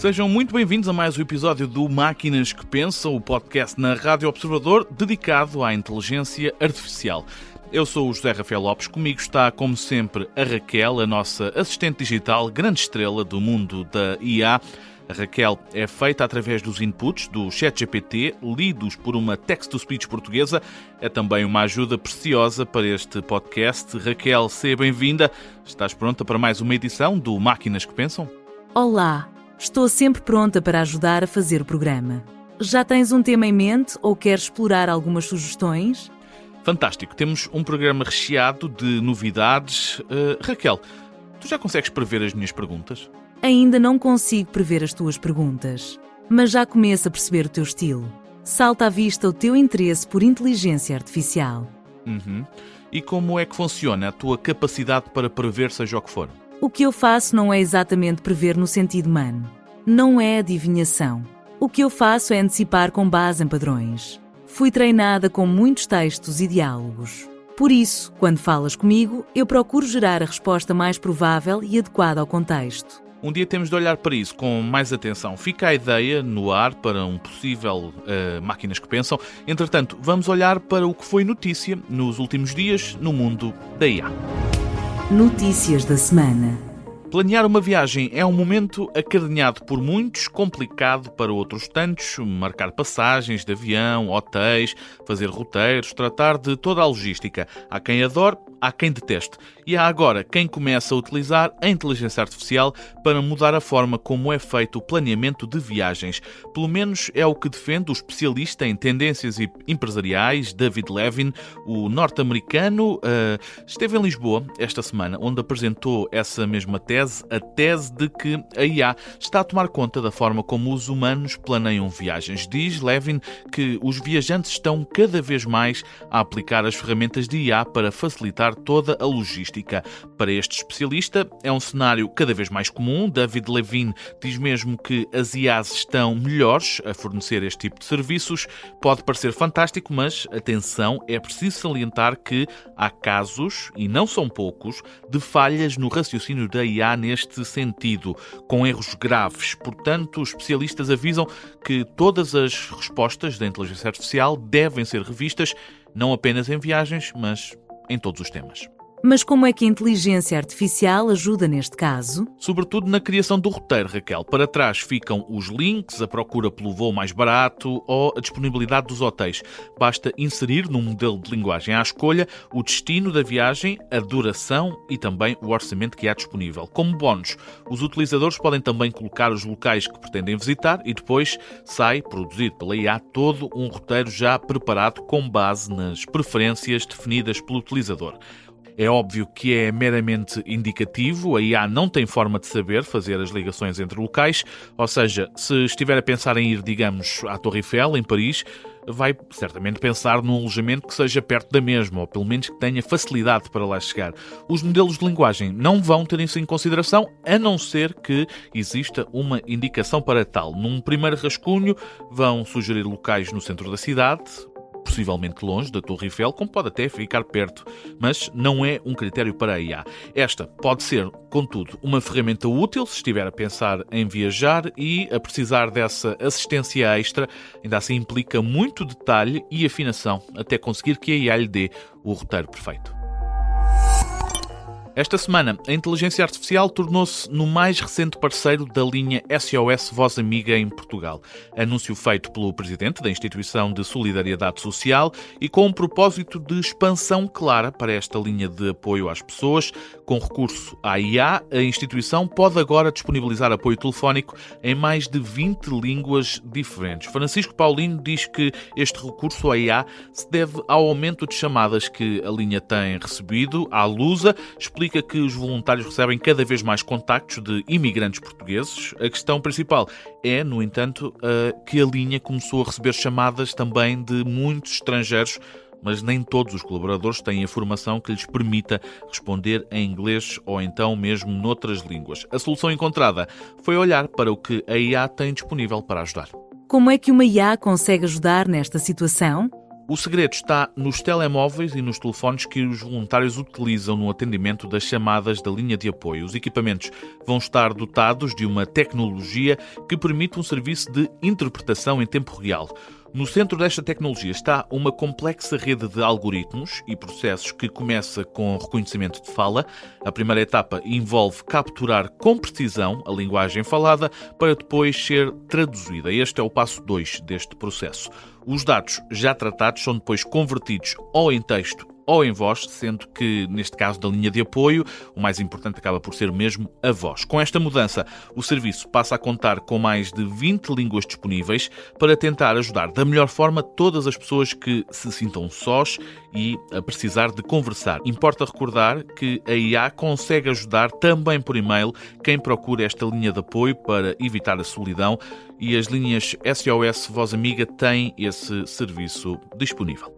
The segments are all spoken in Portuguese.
Sejam muito bem-vindos a mais um episódio do Máquinas que Pensam, o podcast na Rádio Observador dedicado à inteligência artificial. Eu sou o José Rafael Lopes, comigo está, como sempre, a Raquel, a nossa assistente digital, grande estrela do mundo da IA. A Raquel é feita através dos inputs do ChatGPT, lidos por uma text-to-speech portuguesa. É também uma ajuda preciosa para este podcast. Raquel, seja bem-vinda. Estás pronta para mais uma edição do Máquinas que Pensam? Olá, estou sempre pronta para ajudar a fazer o programa. Já tens um tema em mente ou queres explorar algumas sugestões? Fantástico, temos um programa recheado de novidades. Raquel, tu já consegues prever as minhas perguntas? Ainda não consigo prever as tuas perguntas, mas já começo a perceber o teu estilo. Salta à vista o teu interesse por inteligência artificial. E como é que funciona a tua capacidade para prever seja o que for? O que eu faço não é exatamente prever no sentido humano. Não é adivinhação. O que eu faço é antecipar com base em padrões. Fui treinada com muitos textos e diálogos. Por isso, quando falas comigo, eu procuro gerar a resposta mais provável e adequada ao contexto. Um dia temos de olhar para isso com mais atenção. Fica a ideia no ar para um possível Máquinas que Pensam. Entretanto, vamos olhar para o que foi notícia nos últimos dias no mundo da IA. Notícias da semana. Planear uma viagem é um momento acarinhado por muitos, complicado para outros tantos. Marcar passagens de avião, hotéis, fazer roteiros, tratar de toda a logística. Há quem adore, há quem deteste. E há agora quem começa a utilizar a inteligência artificial para mudar a forma como é feito o planeamento de viagens. Pelo menos é o que defende o especialista em tendências empresariais, David Levin, o norte-americano. Esteve em Lisboa esta semana, onde apresentou essa mesma tese, a tese de que a IA está a tomar conta da forma como os humanos planeiam viagens. Diz Levin que os viajantes estão cada vez mais a aplicar as ferramentas de IA para facilitar toda a logística. Para este especialista, é um cenário cada vez mais comum. David Levin diz mesmo que as IAs estão melhores a fornecer este tipo de serviços. Pode parecer fantástico, mas atenção, é preciso salientar que há casos, e não são poucos, de falhas no raciocínio da IA neste sentido, com erros graves. Portanto, os especialistas avisam que todas as respostas da inteligência artificial devem ser revistas, não apenas em viagens, mas em todos os temas. Mas como é que a inteligência artificial ajuda neste caso? Sobretudo na criação do roteiro, Raquel. Para trás ficam os links, a procura pelo voo mais barato ou a disponibilidade dos hotéis. Basta inserir num modelo de linguagem à escolha o destino da viagem, a duração e também o orçamento que há disponível. Como bónus, os utilizadores podem também colocar os locais que pretendem visitar e depois sai, produzido pela IA, todo um roteiro já preparado com base nas preferências definidas pelo utilizador. É óbvio que é meramente indicativo, a IA não tem forma de saber fazer as ligações entre locais, ou seja, se estiver a pensar em ir, digamos, à Torre Eiffel, em Paris, vai certamente pensar num alojamento que seja perto da mesma, ou pelo menos que tenha facilidade para lá chegar. Os modelos de linguagem não vão ter isso em consideração, a não ser que exista uma indicação para tal. Num primeiro rascunho, vão sugerir locais no centro da cidade, possivelmente longe da Torre Eiffel, como pode até ficar perto, mas não é um critério para a IA. Esta pode ser, contudo, uma ferramenta útil se estiver a pensar em viajar e a precisar dessa assistência extra. Ainda assim implica muito detalhe e afinação até conseguir que a IA lhe dê o roteiro perfeito. Esta semana, a inteligência artificial tornou-se no mais recente parceiro da linha SOS Voz Amiga em Portugal. Anúncio feito pelo presidente da Instituição de Solidariedade Social e com um propósito de expansão clara para esta linha de apoio às pessoas. Com recurso à IA, a instituição pode agora disponibilizar apoio telefónico em mais de 20 línguas diferentes. Francisco Paulino diz que este recurso à IA se deve ao aumento de chamadas que a linha tem recebido. À Lusa explica que os voluntários recebem cada vez mais contactos de imigrantes portugueses. A questão principal é, no entanto, que a linha começou a receber chamadas também de muitos estrangeiros, mas nem todos os colaboradores têm a formação que lhes permita responder em inglês ou então mesmo noutras línguas. A solução encontrada foi olhar para o que a IA tem disponível para ajudar. Como é que uma IA consegue ajudar nesta situação? O segredo está nos telemóveis e nos telefones que os voluntários utilizam no atendimento das chamadas da linha de apoio. Os equipamentos vão estar dotados de uma tecnologia que permite um serviço de interpretação em tempo real. No centro desta tecnologia está uma complexa rede de algoritmos e processos que começa com reconhecimento de fala. A primeira etapa envolve capturar com precisão a linguagem falada para depois ser traduzida. Este é o passo 2 deste processo. Os dados já tratados são depois convertidos ou em texto ou em voz, sendo que, neste caso da linha de apoio, o mais importante acaba por ser mesmo a voz. Com esta mudança, o serviço passa a contar com mais de 20 línguas disponíveis para tentar ajudar da melhor forma todas as pessoas que se sintam sós e a precisar de conversar. Importa recordar que a IA consegue ajudar também por e-mail quem procura esta linha de apoio para evitar a solidão, e as linhas SOS Voz Amiga têm esse serviço disponível.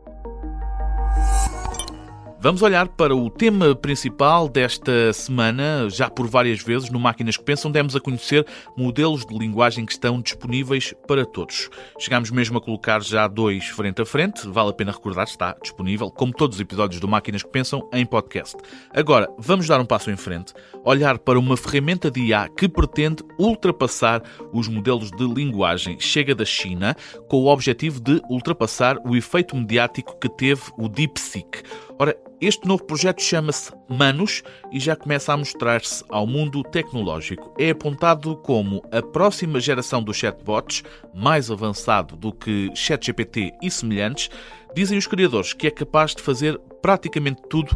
Vamos olhar para o tema principal desta semana. Já por várias vezes no Máquinas que Pensam demos a conhecer modelos de linguagem que estão disponíveis para todos. Chegámos mesmo a colocar já 2 frente a frente. Vale a pena recordar, está disponível, como todos os episódios do Máquinas que Pensam, em podcast. Agora, vamos dar um passo em frente, olhar para uma ferramenta de IA que pretende ultrapassar os modelos de linguagem. Chega da China com o objetivo de ultrapassar o efeito mediático que teve o DeepSeek. Ora, este novo projeto chama-se Manus e já começa a mostrar-se ao mundo tecnológico. É apontado como a próxima geração dos chatbots, mais avançado do que ChatGPT e semelhantes. Dizem os criadores que é capaz de fazer praticamente tudo,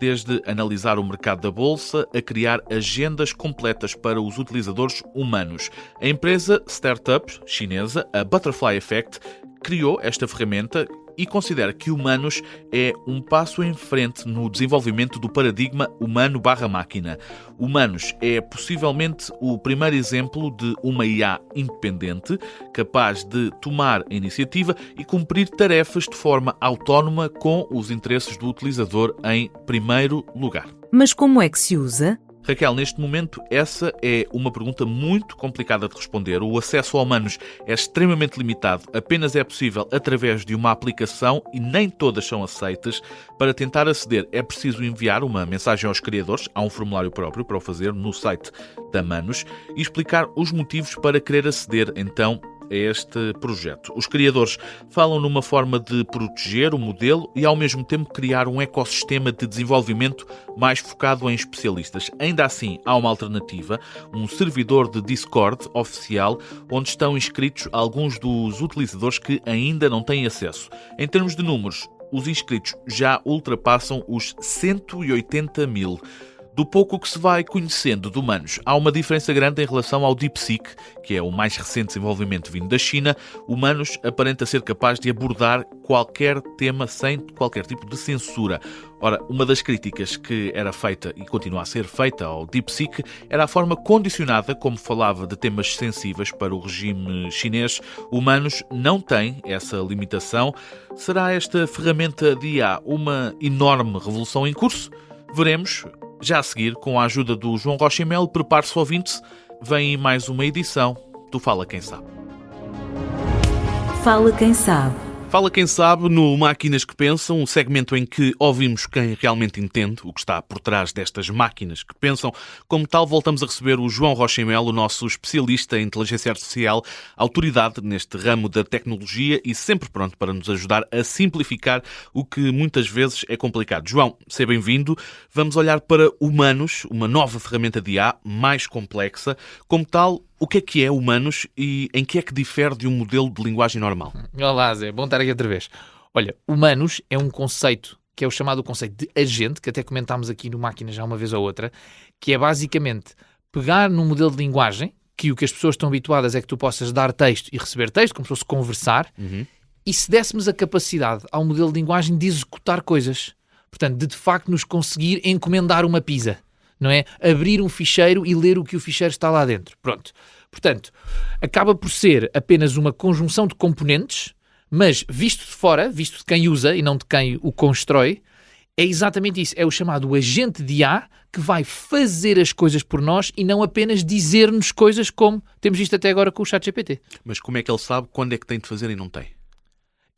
desde analisar o mercado da bolsa a criar agendas completas para os utilizadores humanos. A empresa startup chinesa, a Butterfly Effect, criou esta ferramenta e considera que o Manus é um passo em frente no desenvolvimento do paradigma humano/máquina. O Manus é possivelmente o primeiro exemplo de uma IA independente, capaz de tomar a iniciativa e cumprir tarefas de forma autónoma com os interesses do utilizador em primeiro lugar. Mas como é que se usa? Raquel, neste momento, essa é uma pergunta muito complicada de responder. O acesso ao Manus é extremamente limitado. Apenas é possível através de uma aplicação e nem todas são aceitas. Para tentar aceder, é preciso enviar uma mensagem aos criadores. Há um formulário próprio para o fazer no site da Manus e explicar os motivos para querer aceder, então, a este projeto. Os criadores falam numa forma de proteger o modelo e ao mesmo tempo criar um ecossistema de desenvolvimento mais focado em especialistas. Ainda assim, há uma alternativa, um servidor de Discord oficial onde estão inscritos alguns dos utilizadores que ainda não têm acesso. Em termos de números, os inscritos já ultrapassam os 180 mil. Do pouco que se vai conhecendo do Manus, há uma diferença grande em relação ao DeepSeek, que é o mais recente desenvolvimento vindo da China. O Manus aparenta ser capaz de abordar qualquer tema sem qualquer tipo de censura. Ora, uma das críticas que era feita e continua a ser feita ao DeepSeek era a forma condicionada como falava de temas sensíveis para o regime chinês. O Manus não tem essa limitação. Será esta ferramenta de IA uma enorme revolução em curso? Veremos. Já a seguir, com a ajuda do João Rocha e Melo, prepare-se, ouvinte, vem mais uma edição do Fala Quem Sabe. Fala Quem Sabe. Fala Quem Sabe no Máquinas que Pensam, um segmento em que ouvimos quem realmente entende o que está por trás destas máquinas que pensam. Como tal, voltamos a receber o João Rocha e Melo, o nosso especialista em inteligência artificial, autoridade neste ramo da tecnologia e sempre pronto para nos ajudar a simplificar o que muitas vezes é complicado. João, seja bem-vindo. Vamos olhar para o Manus, uma nova ferramenta de IA mais complexa. Como tal, o que é o Manus e em que é que difere de um modelo de linguagem normal? Olá, Zé. Bom estar aqui outra vez. Olha, o Manus é um conceito que é o chamado conceito de agente, que até comentámos aqui no Máquina já uma vez ou outra, que é basicamente pegar num modelo de linguagem, que o que as pessoas estão habituadas é que tu possas dar texto e receber texto, como se fosse conversar, e se dessemos a capacidade ao modelo de linguagem de executar coisas. Portanto, de facto nos conseguir encomendar uma pizza. Não é? Abrir um ficheiro e ler o que o ficheiro está lá dentro. Pronto. Portanto, acaba por ser apenas uma conjunção de componentes, mas visto de fora, visto de quem usa e não de quem o constrói, é exatamente isso. É o chamado agente de IA que vai fazer as coisas por nós e não apenas dizer-nos coisas como temos visto até agora com o ChatGPT. Mas como é que ele sabe quando é que tem de fazer e não tem?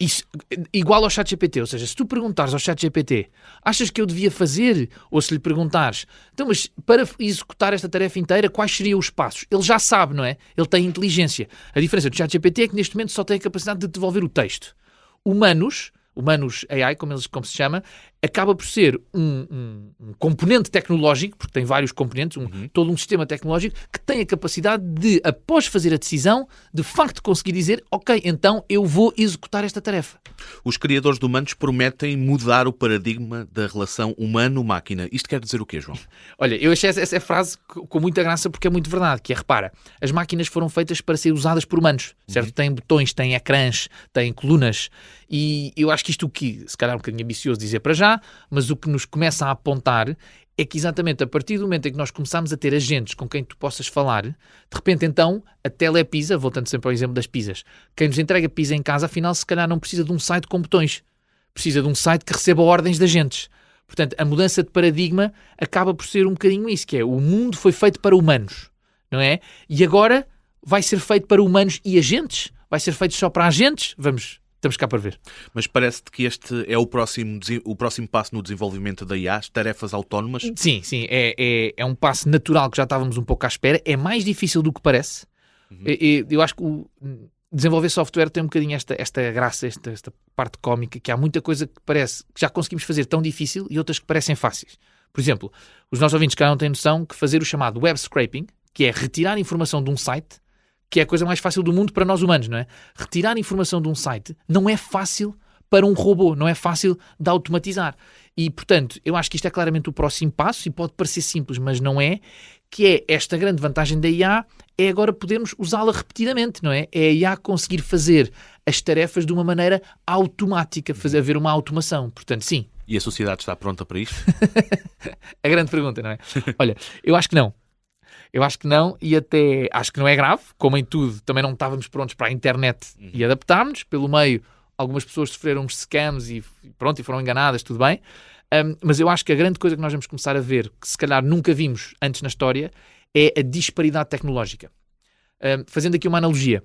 Isso, igual ao ChatGPT, ou seja, se tu perguntares ao ChatGPT, achas que eu devia fazer? Ou se lhe perguntares, então, mas para executar esta tarefa inteira, quais seriam os passos? Ele já sabe, não é? Ele tem inteligência. A diferença do ChatGPT é que neste momento só tem a capacidade de devolver o texto. Humanos AI, como se chama, acaba por ser um componente tecnológico, porque tem vários componentes, todo um sistema tecnológico que tem a capacidade de, após fazer a decisão, de facto conseguir dizer, ok, então eu vou executar esta tarefa. Os criadores de Humanos prometem mudar o paradigma da relação humano-máquina. Isto quer dizer o quê, João? Olha, eu achei essa frase com muita graça porque é muito verdade, que é, repara, as máquinas foram feitas para ser usadas por humanos, certo? Têm botões, têm ecrãs, têm colunas, e eu acho que isto que, se calhar é um bocadinho ambicioso dizer para já, mas o que nos começa a apontar é que exatamente a partir do momento em que nós começamos a ter agentes com quem tu possas falar, de repente então a telepizza, voltando sempre ao exemplo das pizzas, quem nos entrega pizza em casa, afinal se calhar não precisa de um site com botões, precisa de um site que receba ordens de agentes. Portanto, a mudança de paradigma acaba por ser um bocadinho isso, que é o mundo foi feito para humanos, não é? E agora vai ser feito para humanos e agentes? Vai ser feito só para agentes? Estamos cá para ver. Mas parece-te que este é o próximo passo no desenvolvimento da IA, as tarefas autónomas? Sim. É um passo natural que já estávamos um pouco à espera. É mais difícil do que parece. Eu acho que desenvolver software tem um bocadinho esta graça, esta parte cómica, que há muita coisa que parece que já conseguimos fazer tão difícil e outras que parecem fáceis. Por exemplo, os nossos ouvintes que não têm noção que fazer o chamado web scraping, que é retirar informação de um site, que é a coisa mais fácil do mundo para nós humanos, não é? Retirar informação de um site não é fácil para um robô, não é fácil de automatizar. E, portanto, eu acho que isto é claramente o próximo passo, e pode parecer simples, mas não é, que é esta grande vantagem da IA, é agora podermos usá-la repetidamente, não é? É a IA conseguir fazer as tarefas de uma maneira automática, haver uma automação. Portanto, sim. E a sociedade está pronta para isto? A grande pergunta, não é? Olha, eu acho que não. E até acho que não é grave, como em tudo, também não estávamos prontos para a internet e adaptámos. Pelo meio, algumas pessoas sofreram uns scams e foram enganadas, tudo bem. Mas eu acho que a grande coisa que nós vamos começar a ver, que se calhar nunca vimos antes na história, é a disparidade tecnológica. Fazendo aqui uma analogia.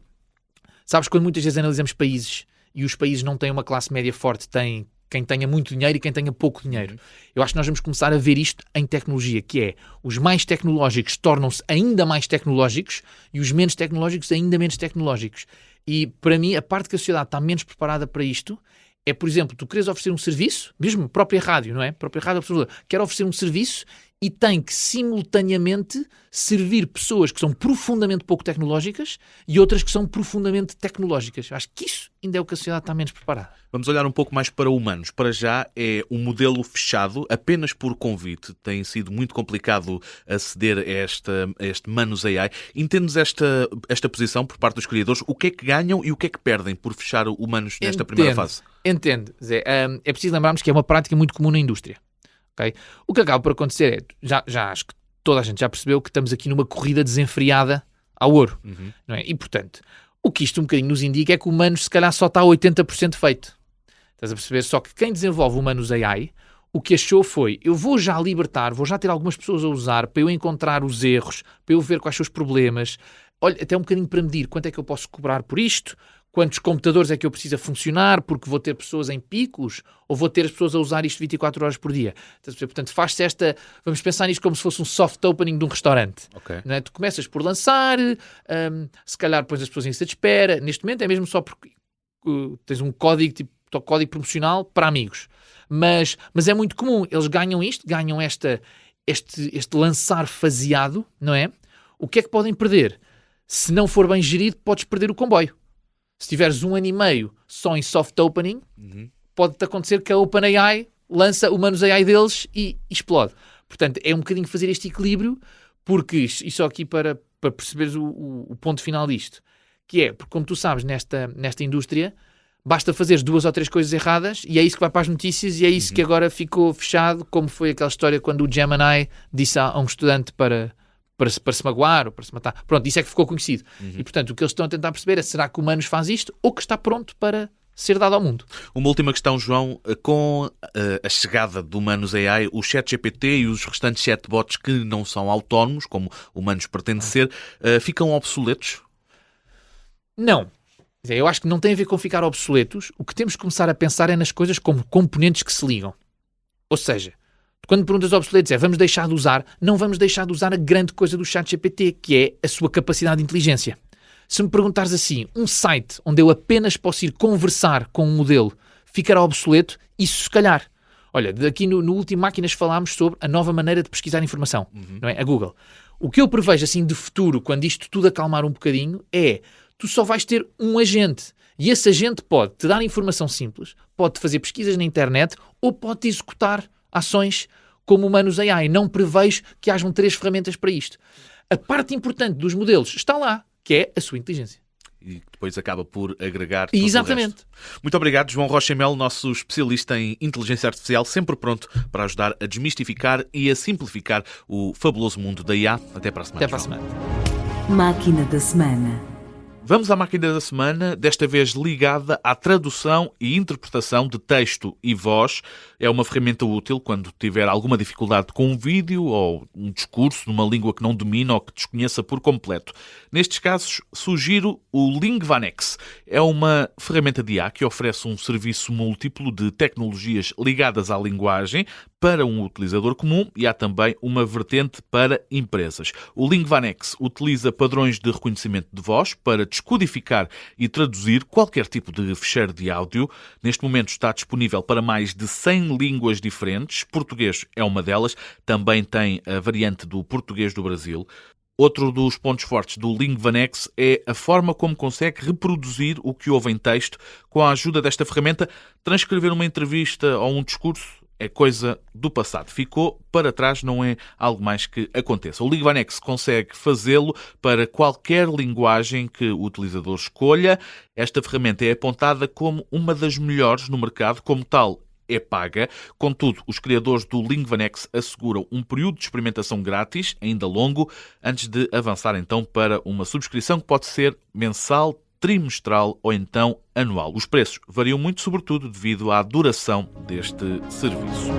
Sabes, quando muitas vezes analisamos países e os países não têm uma classe média forte, têm quem tenha muito dinheiro e quem tenha pouco dinheiro. Eu acho que nós vamos começar a ver isto em tecnologia, que é os mais tecnológicos tornam-se ainda mais tecnológicos e os menos tecnológicos ainda menos tecnológicos. E, para mim, a parte que a sociedade está menos preparada para isto é, por exemplo, tu queres oferecer um serviço, mesmo a própria rádio, não é? A própria rádio, a pessoa quer oferecer um serviço e tem que, simultaneamente, servir pessoas que são profundamente pouco tecnológicas e outras que são profundamente tecnológicas. Acho que isso ainda é o que a sociedade está menos preparada. Vamos olhar um pouco mais para humanos. Para já é um modelo fechado, apenas por convite. Tem sido muito complicado aceder a este Manus AI. Entendes esta posição por parte dos criadores? O que é que ganham e o que é que perdem por fechar o Manus nesta primeira fase? Entendo, Zé. É preciso lembrarmos que é uma prática muito comum na indústria. Okay? O que acaba por acontecer é, já acho que toda a gente já percebeu que estamos aqui numa corrida desenfreada ao ouro. Não é? E, portanto, o que isto um bocadinho nos indica é que o Manus se calhar só está a 80% feito. Estás a perceber? Só que quem desenvolve o Manus AI, o que achou foi, eu vou já libertar, vou já ter algumas pessoas a usar para eu encontrar os erros, para eu ver quais são os problemas. Olha, até um bocadinho para medir quanto é que eu posso cobrar por isto, quantos computadores é que eu preciso a funcionar, porque vou ter pessoas em picos, ou vou ter as pessoas a usar isto 24 horas por dia. Portanto, faz-se vamos pensar nisto como se fosse um soft opening de um restaurante. Okay. Não é? Tu começas por lançar, se calhar pões as pessoas em lista de espera. Neste momento é mesmo só porque tens um código, tipo código promocional para amigos. Mas é muito comum. Eles ganham este lançar faseado, não é? O que é que podem perder? Se não for bem gerido, podes perder o comboio. Se tiveres 1 ano e meio só em soft opening, pode-te acontecer que a OpenAI lança o Manus AI deles e explode. Portanto, é um bocadinho fazer este equilíbrio, porque, e só aqui para perceberes o ponto final disto, que é, porque como tu sabes, nesta indústria, basta fazeres 2 ou 3 coisas erradas e é isso que vai para as notícias e é isso que agora ficou fechado, como foi aquela história quando o Gemini disse a um estudante para se magoar ou para se matar. Pronto, isso é que ficou conhecido. E, portanto, o que eles estão a tentar perceber é, será que o Manus faz isto ou que está pronto para ser dado ao mundo? Uma última questão, João. Com a chegada do Manus AI, o ChatGPT e os restantes chatbots que não são autónomos, como o Manus pretende ser, ficam obsoletos? Não. Eu acho que não tem a ver com ficar obsoletos. O que temos que começar a pensar é nas coisas como componentes que se ligam. Ou seja, quando perguntas obsoletos vamos deixar de usar, não vamos deixar de usar a grande coisa do ChatGPT, que é a sua capacidade de inteligência. Se me perguntares assim, um site onde eu apenas posso ir conversar com um modelo ficará obsoleto, isso se calhar. Olha, aqui no último Máquinas falámos sobre a nova maneira de pesquisar informação, não é? A Google. O que eu prevejo assim de futuro, quando isto tudo acalmar um bocadinho, é tu só vais ter um agente. E esse agente pode te dar informação simples, pode fazer pesquisas na internet ou pode executar ações como humanos AI. Não prevejo que hajam 3 ferramentas para isto. A parte importante dos modelos está lá, que é a sua inteligência. E depois acaba por agregar todo Exatamente. o resto. Muito obrigado, João Rocha Melo, nosso especialista em inteligência artificial, sempre pronto para ajudar a desmistificar e a simplificar o fabuloso mundo da IA. Até para a semana. Até para a semana. Máquina da semana. Vamos à máquina da semana, desta vez ligada à tradução e interpretação de texto e voz. É uma ferramenta útil quando tiver alguma dificuldade com um vídeo ou um discurso numa língua que não domina ou que desconheça por completo. Nestes casos, sugiro o Lingvanex. É uma ferramenta de IA que oferece um serviço múltiplo de tecnologias ligadas à linguagem para um utilizador comum e há também uma vertente para empresas. O Lingvanex utiliza padrões de reconhecimento de voz para descodificar e traduzir qualquer tipo de ficheiro de áudio. Neste momento está disponível para mais de 100 línguas diferentes. Português é uma delas. Também tem a variante do português do Brasil. Outro dos pontos fortes do Lingvanex é a forma como consegue reproduzir o que ouve em texto. Com a ajuda desta ferramenta, transcrever uma entrevista ou um discurso é coisa do passado. Ficou para trás, não é algo mais que aconteça. O Lingvanex consegue fazê-lo para qualquer linguagem que o utilizador escolha. Esta ferramenta é apontada como uma das melhores no mercado, como tal é paga. Contudo, os criadores do Lingvanex asseguram um período de experimentação grátis, ainda longo, antes de avançar então para uma subscrição que pode ser mensal, trimestral ou então anual. Os preços variam muito, sobretudo devido à duração deste serviço.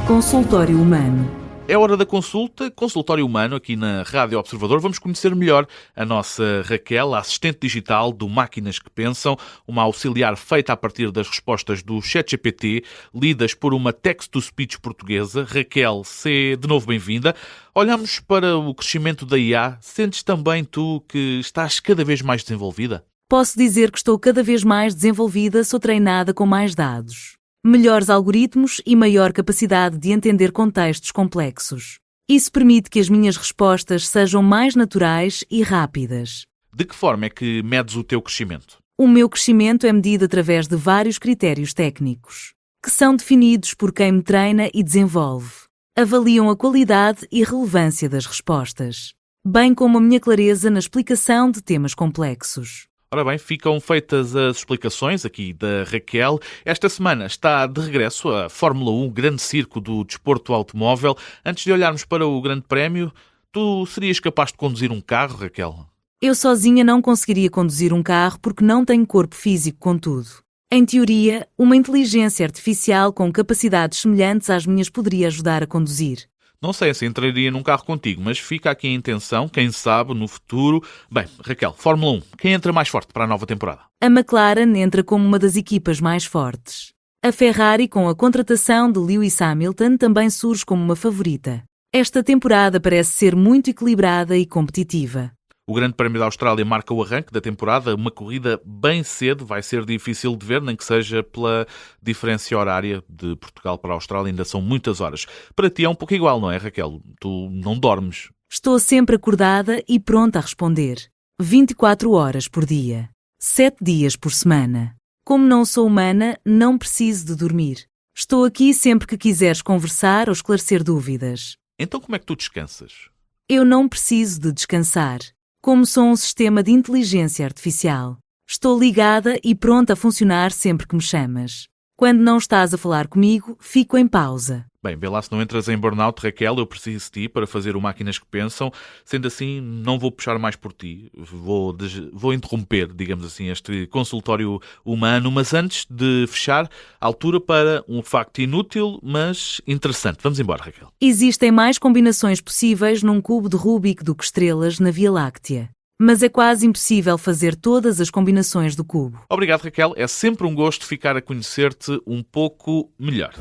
Consultório humano. É hora da consulta, consultório humano aqui na Rádio Observador. Vamos conhecer melhor a nossa Raquel, a assistente digital do Máquinas que Pensam, uma auxiliar feita a partir das respostas do ChatGPT, lidas por uma text-to-speech portuguesa. Raquel, seja de novo bem-vinda. Olhamos para o crescimento da IA. Sentes também tu que estás cada vez mais desenvolvida? Posso dizer que estou cada vez mais desenvolvida, sou treinada com mais dados, melhores algoritmos e maior capacidade de entender contextos complexos. Isso permite que as minhas respostas sejam mais naturais e rápidas. De que forma é que medes o teu crescimento? O meu crescimento é medido através de vários critérios técnicos, que são definidos por quem me treina e desenvolve. Avaliam a qualidade e relevância das respostas, bem como a minha clareza na explicação de temas complexos. Ora bem, ficam feitas as explicações aqui da Raquel. Esta semana está de regresso a Fórmula 1, o grande circo do desporto automóvel. Antes de olharmos para o Grande Prémio, tu serias capaz de conduzir um carro, Raquel? Eu sozinha não conseguiria conduzir um carro porque não tenho corpo físico, contudo. Em teoria, uma inteligência artificial com capacidades semelhantes às minhas poderia ajudar a conduzir. Não sei se entraria num carro contigo, mas fica aqui a intenção, quem sabe, no futuro. Bem, Raquel, Fórmula 1, quem entra mais forte para a nova temporada? A McLaren entra como uma das equipas mais fortes. A Ferrari, com a contratação de Lewis Hamilton, também surge como uma favorita. Esta temporada parece ser muito equilibrada e competitiva. O Grande Prémio da Austrália marca o arranque da temporada, uma corrida bem cedo, vai ser difícil de ver, nem que seja pela diferença horária de Portugal para a Austrália, ainda são muitas horas. Para ti é um pouco igual, não é, Raquel? Tu não dormes. Estou sempre acordada e pronta a responder. 24 horas por dia, 7 dias por semana. Como não sou humana, não preciso de dormir. Estou aqui sempre que quiseres conversar ou esclarecer dúvidas. Então como é que tu descansas? Eu não preciso de descansar. Como sou um sistema de inteligência artificial, estou ligada e pronta a funcionar sempre que me chamas. Quando não estás a falar comigo, fico em pausa. Bem, vê lá se não entras em burnout, Raquel, eu preciso de ti para fazer o Máquinas que Pensam. Sendo assim, não vou puxar mais por ti, vou interromper, digamos assim, este consultório humano, mas antes de fechar, altura para um facto inútil, mas interessante. Vamos embora, Raquel. Existem mais combinações possíveis num cubo de Rubik do que estrelas na Via Láctea. mas é quase impossível fazer todas as combinações do cubo. Obrigado, Raquel. É sempre um gosto ficar a conhecer-te um pouco melhor.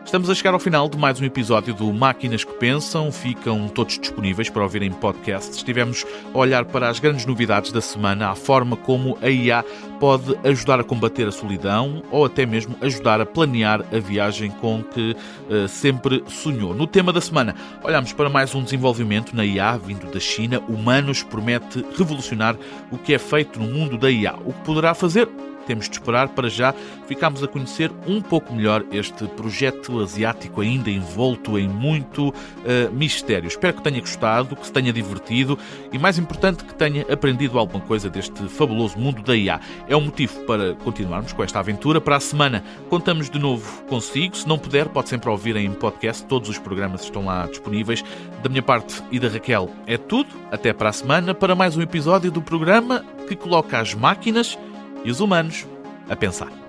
Estamos a chegar ao final de mais um episódio do Máquinas que Pensam. Ficam todos disponíveis para ouvirem podcast. Estivemos a olhar para as grandes novidades da semana, a forma como a IA pode ajudar a combater a solidão ou até mesmo ajudar a planear a viagem com que sempre sonhou. No tema da semana, olhamos para mais um desenvolvimento na IA vindo da China. Humanos promete revolucionar o que é feito no mundo da IA. O que poderá fazer? Temos de esperar. Para já, ficamos a conhecer um pouco melhor este projeto asiático ainda envolto em muito mistério. Espero que tenha gostado, que se tenha divertido e, mais importante, que tenha aprendido alguma coisa deste fabuloso mundo da IA. É um motivo para continuarmos com esta aventura. Para a semana, contamos de novo consigo. Se não puder, pode sempre ouvir em podcast. Todos os programas estão lá disponíveis. Da minha parte e da Raquel é tudo. Até para a semana para mais um episódio do programa que coloca as máquinas e os humanos a pensar.